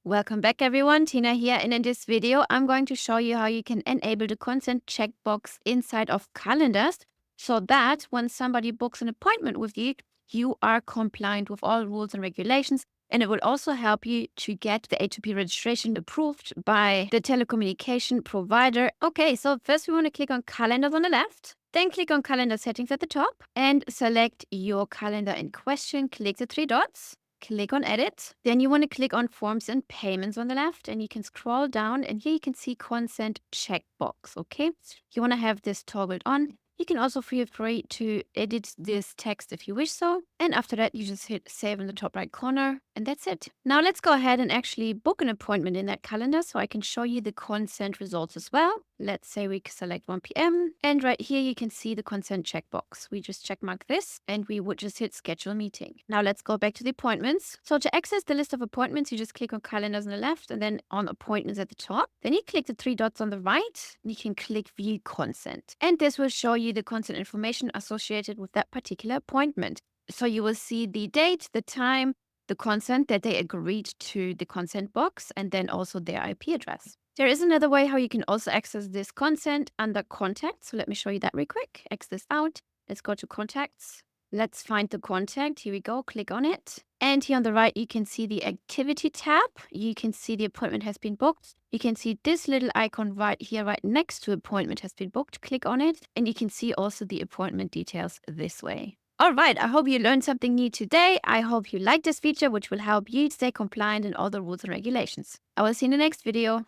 Welcome back everyone, Tina here, and in this video I'm going to show you how you can enable the consent checkbox inside of calendars so that when somebody books an appointment with you, you are compliant with all rules and regulations, and it will also help you to get the A2P registration approved by the telecommunication provider. Okay, so first we want to click on calendars on the left, then click on calendar settings at the top and select your calendar in question. Click the three dots. Click on edit. Then you want to click on forms and payments on the left, and you can scroll down and here you can see consent checkbox. Okay, you want to have this toggled on. You can also feel free to edit this text if you wish so. And after that, you just hit save in the top right corner and that's it. Now let's go ahead and actually book an appointment in that calendar so I can show you the consent results as well. Let's say we select 1 p.m. and right here you can see the consent checkbox. We just check mark this and we would just hit schedule meeting. Now let's go back to the appointments. So to access the list of appointments, you just click on calendars on the left and then on appointments at the top. Then you click the three dots on the right and you can click view consent. And this will show you the consent information associated with that particular appointment. So you will see the date, the time, the consent that they agreed to the consent box, and then also their IP address. There is another way how you can also access this consent under contacts. So let me show you that real quick. X this out. Let's go to contacts. Let's find the contact. Here we go. Click on it. And here on the right, you can see the activity tab. You can see the appointment has been booked. You can see this little icon right here, right next to appointment has been booked. Click on it. And you can see also the appointment details this way. All right, I hope you learned something new today. I hope you like this feature, which will help you stay compliant in all the rules and regulations. I will see you in the next video.